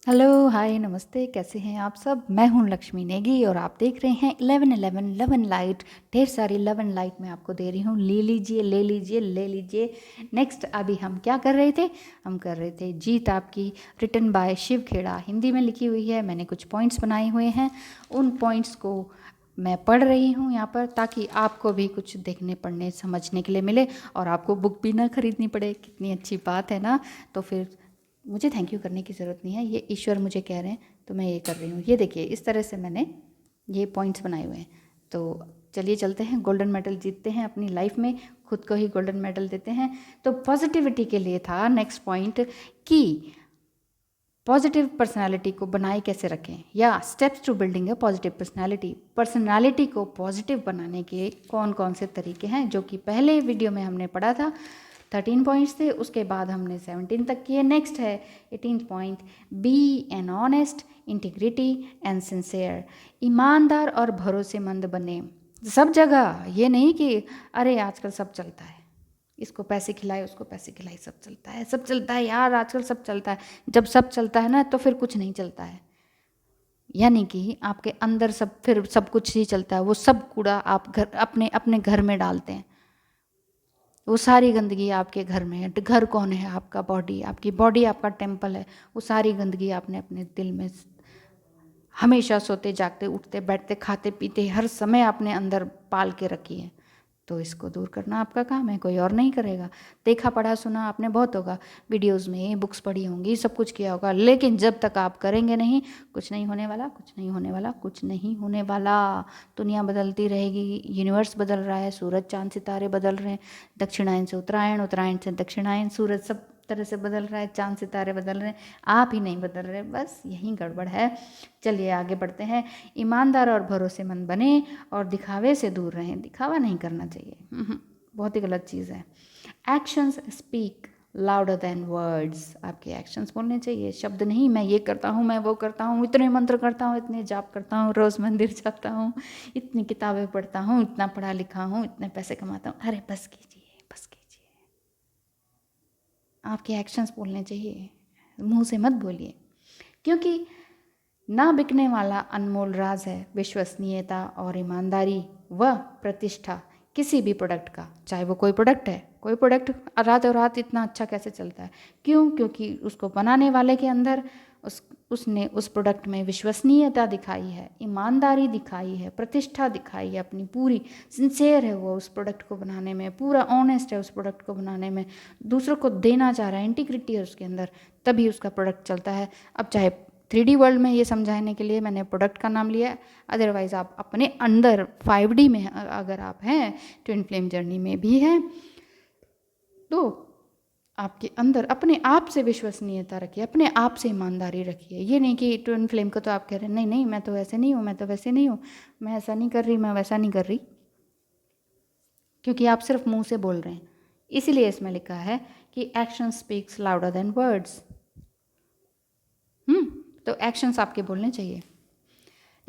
Hello, हाय, नमस्ते, कैसे हैं आप सब। मैं हूं लक्ष्मी नेगी और आप देख रहे हैं 11 लवन लाइट। ढेर सारी लवन लाइट मैं आपको दे रही हूं। ले लीजिए, ले लीजिए, ले लीजिए। नेक्स्ट अभी हम क्या कर रहे थे? हम कर रहे थे जीत आपकी, रिटन बाय शिव खेड़ा। हिंदी में लिखी हुई है, मैंने कुछ पॉइंट्स बनाए हुए हैं। उन पॉइंट्स को मैं पढ़ रही हूँ यहाँ पर, ताकि आपको भी कुछ देखने पढ़ने समझने के लिए मिले और आपको बुक भी ना खरीदनी पड़े। कितनी अच्छी बात है ना। तो फिर मुझे थैंक यू करने की ज़रूरत नहीं है, ये ईश्वर मुझे कह रहे हैं तो मैं ये कर रही हूँ। ये देखिए, इस तरह से मैंने ये पॉइंट्स बनाए हुए हैं। तो चलिए चलते हैं, गोल्डन मेडल जीतते हैं अपनी लाइफ में, खुद को ही गोल्डन मेडल देते हैं। तो पॉजिटिविटी के लिए था नेक्स्ट पॉइंट कि पॉजिटिव पर्सनालिटी को बनाए कैसे रखें, या steps to building a positive personality. Personality को पॉजिटिव बनाने के कौन कौन से तरीके हैं, जो कि पहले वीडियो में हमने पढ़ा था। 13 पॉइंट्स थे, उसके बाद हमने 17 तक किए। नेक्स्ट है 18 point, be an honest, integrity and sincere. ईमानदार और भरोसेमंद बने सब जगह। ये नहीं कि अरे आजकल सब चलता है, इसको पैसे खिलाए, उसको पैसे खिलाए, सब चलता है, सब चलता है यार, आजकल सब चलता है। जब सब चलता है ना, तो फिर कुछ नहीं चलता है। यानी कि आपके अंदर सब, फिर सब कुछ ही चलता है। वो सब कूड़ा आप घर अपने अपने घर में डालते हैं। वो सारी गंदगी आपके घर में है। घर कौन है? आपका बॉडी। आपकी बॉडी आपका टेम्पल है। वो सारी गंदगी आपने अपने दिल में हमेशा सोते जागते उठते बैठते खाते पीते हर समय आपने अंदर पाल के रखी है। तो इसको दूर करना आपका काम है, कोई और नहीं करेगा। देखा पढ़ा सुना आपने बहुत होगा, वीडियोस में बुक्स पढ़ी होंगी, सब कुछ किया होगा, लेकिन जब तक आप करेंगे नहीं, कुछ नहीं होने वाला, कुछ नहीं होने वाला, कुछ नहीं होने वाला। दुनिया बदलती रहेगी, यूनिवर्स बदल रहा है, सूरज चांद सितारे बदल रहे हैं, दक्षिणायन से उत्तरायण, उत्तरायण से दक्षिणायन, सूरज सब तरह से बदल रहा है, चांद सितारे बदल रहे हैं, आप ही नहीं बदल रहे। बस यही गड़बड़ है। चलिए आगे बढ़ते हैं। ईमानदार और भरोसेमंद बने और दिखावे से दूर रहें। दिखावा नहीं करना चाहिए, बहुत ही गलत चीज़ है। Actions speak louder than words. आपके एक्शंस बोलने चाहिए, शब्द नहीं। मैं ये करता हूँ, मैं वो करता हूँ, इतने मंत्र करता हूँ, इतने जाप करता हूँ, रोज़ मंदिर जाता हूँ, इतनी किताबें पढ़ता हूँ, इतना पढ़ा लिखा हूँ, इतने पैसे कमाता हूँ। अरे बस कीजिए, बस कीजिए। आपके एक्शंस बोलने चाहिए, मुंह से मत बोलिए। क्योंकि ना बिकने वाला अनमोल राज है विश्वसनीयता और ईमानदारी व प्रतिष्ठा किसी भी प्रोडक्ट का। चाहे वो कोई प्रोडक्ट है, कोई प्रोडक्ट रात और रात इतना अच्छा कैसे चलता है? क्यों? क्योंकि उसको बनाने वाले के अंदर उसने उस प्रोडक्ट में विश्वसनीयता दिखाई है, ईमानदारी दिखाई है, प्रतिष्ठा दिखाई है, अपनी पूरी सिंसेयर है वो उस प्रोडक्ट को बनाने में, पूरा ऑनेस्ट है उस प्रोडक्ट को बनाने में, दूसरों को देना चाह रहा है, इंटीग्रिटी है उसके अंदर, तभी उसका प्रोडक्ट चलता है। अब चाहे 3D वर्ल्ड में ये समझाने के लिए मैंने प्रोडक्ट का नाम लिया है, अदरवाइज़ आप अपने अंदर 5D में अगर आप हैं, ट्विन फ्लेम जर्नी में भी हैं, तो आपके अंदर अपने आप से विश्वसनीयता रखिए, अपने आप से ईमानदारी रखिए। ये नहीं कि ट्विन फ्लेम को तो आप कह रहे हैं नहीं नहीं, मैं तो ऐसे नहीं हूँ, मैं तो वैसे नहीं हूँ, मैं ऐसा नहीं कर रही, मैं वैसा नहीं कर रही, क्योंकि आप सिर्फ मुंह से बोल रहे हैं। इसीलिए इसमें लिखा है कि action speaks louder than words. तो एक्शंस आपके बोलने चाहिए।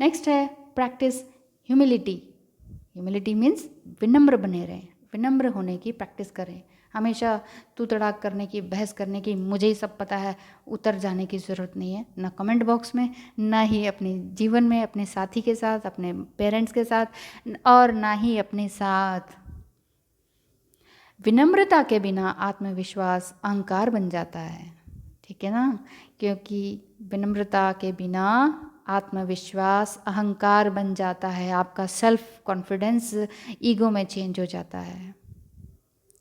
नेक्स्ट है प्रैक्टिस ह्यूमिलिटी। ह्यूमिलिटी मीन्स विनम्र बने रहें, विनम्र होने की प्रैक्टिस करें। हमेशा तू तड़ाक करने की, बहस करने की, मुझे ही सब पता है, उतर जाने की ज़रूरत नहीं है। ना कमेंट बॉक्स में, ना ही अपने जीवन में, अपने साथी के साथ, अपने पेरेंट्स के साथ, और ना ही अपने साथ। विनम्रता के बिना आत्मविश्वास अहंकार बन जाता है, ठीक है ना। क्योंकि विनम्रता के बिना आत्मविश्वास अहंकार बन जाता है। आपका सेल्फ कॉन्फिडेंस ईगो में चेंज हो जाता है।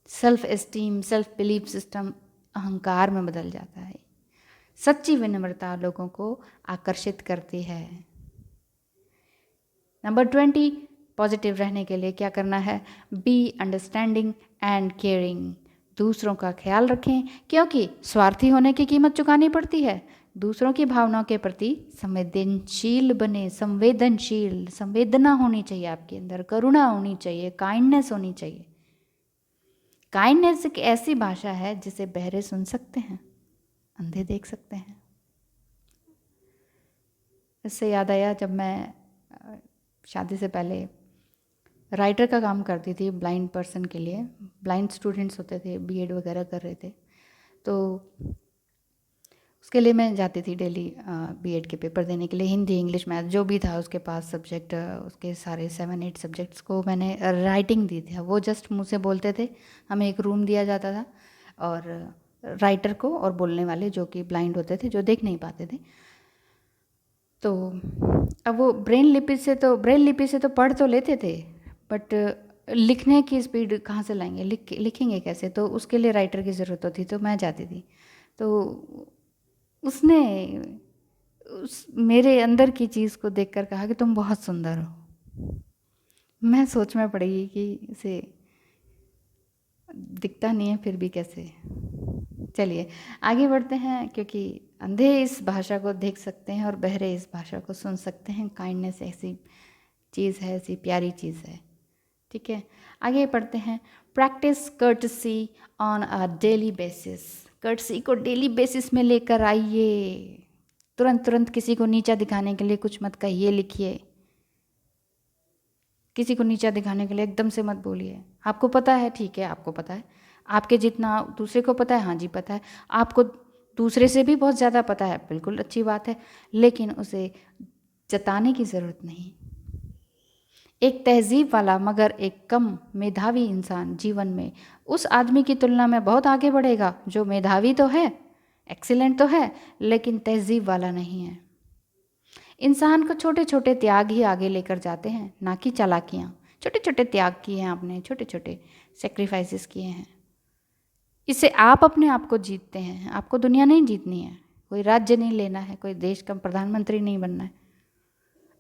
Self esteem, self belief system अहंकार में बदल जाता है। सच्ची विनम्रता लोगों को आकर्षित करती है। नंबर 20, पॉजिटिव रहने के लिए क्या करना है? Be understanding and caring. दूसरों का ख्याल रखें, क्योंकि स्वार्थी होने की कीमत चुकानी पड़ती है। दूसरों की भावनाओं के प्रति संवेदनशील बने, संवेदनशील, संवेदना होनी चाहिए आपके अंदर, करुणा होनी चाहिए, काइंडनेस होनी चाहिए। काइंडनेस एक ऐसी भाषा है जिसे बहरे सुन सकते हैं, अंधे देख सकते हैं। इससे याद आया, जब मैं शादी से पहले राइटर का काम करती थी ब्लाइंड पर्सन के लिए, ब्लाइंड स्टूडेंट्स होते थे, बीएड वगैरह कर रहे थे, तो उसके लिए मैं जाती थी डेली बीएड के पेपर देने के लिए, हिंदी इंग्लिश मैथ जो भी था उसके पास सब्जेक्ट, उसके सारे 7-8 सब्जेक्ट्स को मैंने राइटिंग दी थी। वो जस्ट मुँह से बोलते थे, हमें एक रूम दिया जाता था और राइटर को और बोलने वाले जो कि ब्लाइंड होते थे, जो देख नहीं पाते थे। तो अब वो ब्रेन लिपि से तो पढ़ तो लेते थे, बट लिखने की स्पीड कहाँ से लाएंगे, लिखेंगे कैसे? तो उसके लिए राइटर की ज़रूरत होती, तो मैं जाती थी। तो उसने मेरे अंदर की चीज़ को देखकर कहा कि तुम बहुत सुंदर हो। मैं सोच में पड़ गई कि इसे दिखता नहीं है फिर भी कैसे। चलिए आगे बढ़ते हैं, क्योंकि अंधे इस भाषा को देख सकते हैं और बहरे इस भाषा को सुन सकते हैं। काइंडनेस ऐसी चीज़ है, ऐसी प्यारी चीज़ है। ठीक है, आगे पढ़ते हैं। Practice courtesy on a daily basis. Courtesy को डेली बेसिस में लेकर आइए। तुरंत किसी को नीचा दिखाने के लिए कुछ मत कहिए, लिखिए। किसी को नीचा दिखाने के लिए एकदम से मत बोलिए। आपको पता है, ठीक है, आपको पता है, आपके जितना दूसरे को पता है, हाँ जी पता है, आपको दूसरे से भी बहुत ज़्यादा पता है, बिल्कुल अच्छी बात है, लेकिन उसे जताने की ज़रूरत नहीं। एक तहजीब वाला मगर एक कम मेधावी इंसान जीवन में उस आदमी की तुलना में बहुत आगे बढ़ेगा जो मेधावी तो है, एक्सीलेंट तो है, लेकिन तहजीब वाला नहीं है। इंसान को छोटे छोटे त्याग ही आगे लेकर जाते हैं, ना कि चालाकियाँ। छोटे छोटे त्याग किए हैं आपने, छोटे छोटे सेक्रीफाइसेस किए हैं, इससे आप अपने आप को जीतते हैं। आपको दुनिया नहीं जीतनी है, कोई राज्य नहीं लेना है, कोई देश का प्रधानमंत्री नहीं बनना है,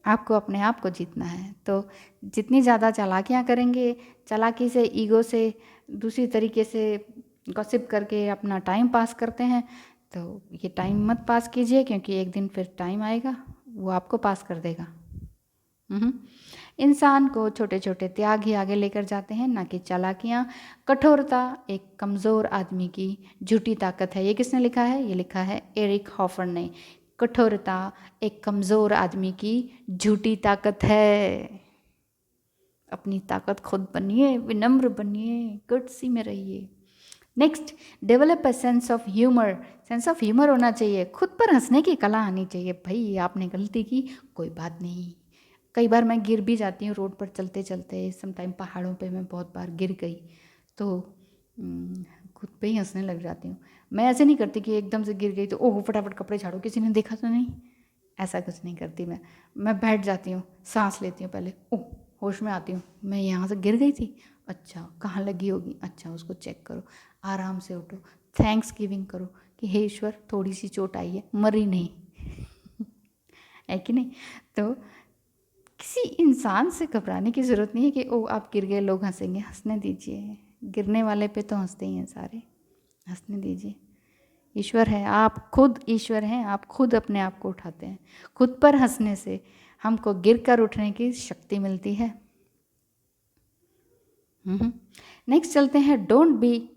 आपको अपने आप को जीतना है। तो जितनी ज़्यादा चालाकियाँ करेंगे, चालाकी से, ईगो से, दूसरी तरीके से गॉसिप करके अपना टाइम पास करते हैं, तो ये टाइम मत पास कीजिए, क्योंकि एक दिन फिर टाइम आएगा वो आपको पास कर देगा। इंसान को छोटे छोटे त्याग ही आगे लेकर जाते हैं, ना कि चालाकियाँ। कठोरता एक कमज़ोर आदमी की झूठी ताकत है। ये किसने लिखा है? ये लिखा है एरिक हॉफर ने। कठोरता एक कमज़ोर आदमी की झूठी ताकत है। अपनी ताकत खुद बनिए, विनम्र बनिए, कर्टसी में रहिए। Next, develop a sense of humour. Sense of humour होना चाहिए, खुद पर हंसने की कला आनी चाहिए। भाई आपने गलती की, कोई बात नहीं। कई बार मैं गिर भी जाती हूँ रोड पर चलते चलते, समटाइम पहाड़ों पे मैं बहुत बार गिर गई, तो खुद पे ही हंसने लग जाती हूँ। मैं ऐसे नहीं करती कि एकदम से गिर गई तो ओह फटाफट कपड़े झाड़ो, किसी ने देखा तो नहीं, ऐसा कुछ नहीं करती मैं बैठ जाती हूँ, सांस लेती हूँ पहले, ओह होश में आती हूँ, मैं यहाँ से गिर गई थी, अच्छा कहाँ लगी होगी, अच्छा उसको चेक करो, आराम से उठो, थैंक्स गिविंग करो कि हे ईश्वर थोड़ी सी चोट आई है, मरी नहीं है कि नहीं। तो किसी इंसान से घबराने की ज़रूरत नहीं है कि ओ आप गिर गए लोग हंसेंगे, हंसने दीजिए। गिरने वाले पे तो हंसते ही हैं सारे, हंसने दीजिए। ईश्वर है, आप खुद ईश्वर हैं, आप खुद अपने आप को उठाते हैं। खुद पर हंसने से हमको गिर कर उठने की शक्ति मिलती है। नेक्स्ट चलते हैं, don't be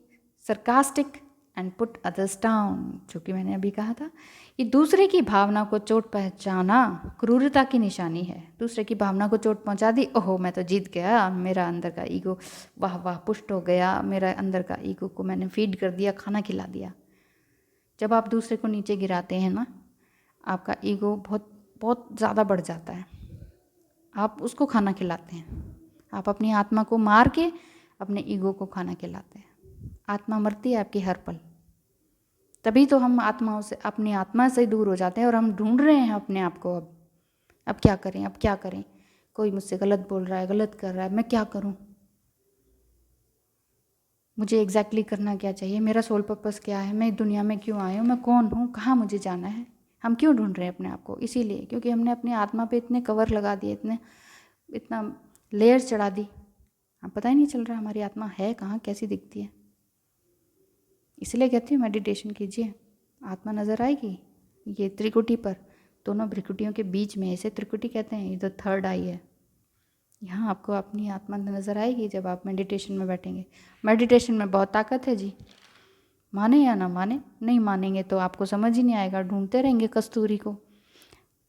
sarcastic and put others down. जो कि मैंने अभी कहा था, ये दूसरे की भावना को चोट पहुंचाना क्रूरता की निशानी है। दूसरे की भावना को चोट पहुंचा दी, ओहो मैं तो जीत गया, मेरा अंदर का ईगो वाह वाह पुष्ट हो गया, मेरा अंदर का ईगो को मैंने फीड कर दिया, खाना खिला दिया। जब आप दूसरे को नीचे गिराते हैं ना, आपका ईगो बहुत बहुत ज़्यादा बढ़ जाता है, आप उसको खाना खिलाते हैं। आप अपनी आत्मा को मार के अपने ईगो को खाना खिलाते हैं। आत्मा मरती है आपकी हर पल, तभी तो हम आत्माओं से, अपनी आत्मा से दूर हो जाते हैं और हम ढूंढ रहे हैं अपने आप को। अब क्या करें, अब क्या करें, कोई मुझसे गलत बोल रहा है, गलत कर रहा है, मैं क्या करूं, मुझे एग्जैक्टली करना क्या चाहिए, मेरा सोल पर्पस क्या है, मैं दुनिया में क्यों आया हूँ, मैं कौन हूँ, कहाँ मुझे जाना है। हम क्यों ढूंढ रहे हैं अपने आप को? इसीलिए क्योंकि हमने अपनी आत्मा पे इतने कवर लगा दिए, इतना लेयर चढ़ा दी, अब पता ही नहीं चल रहा हमारी आत्मा है कहाँ, कैसी दिखती है। इसलिए कहती हूँ मेडिटेशन कीजिए, आत्मा नज़र आएगी। ये त्रिकुटी पर, दोनों भ्रिकुटियों के बीच में, इसे त्रिकुटी कहते हैं, ये तो थर्ड आई है। यहाँ आपको अपनी आत्मा नज़र आएगी जब आप मेडिटेशन में बैठेंगे। मेडिटेशन में बहुत ताकत है जी, माने या ना माने, नहीं मानेंगे तो आपको समझ ही नहीं आएगा, ढूंढते रहेंगे कस्तूरी को।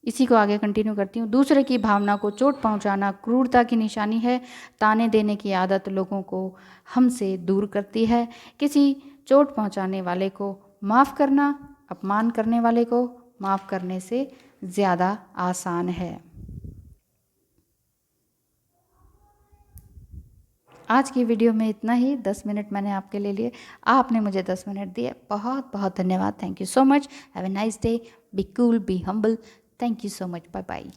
इसी को आगे कंटिन्यू करती हूँ। दूसरे की भावना को चोट पहुँचाना क्रूरता की निशानी है। ताने देने की आदत लोगों को हमसे दूर करती है। किसी चोट पहुँचाने वाले को माफ़ करना अपमान करने वाले को माफ़ करने से ज़्यादा आसान है। आज की वीडियो में इतना ही। 10 मिनट मैंने आपके लिए लिए, आपने मुझे 10 मिनट दिए, बहुत बहुत धन्यवाद। Thank you so much. Have a nice day. Be cool, be humble. Thank you so much. Bye bye.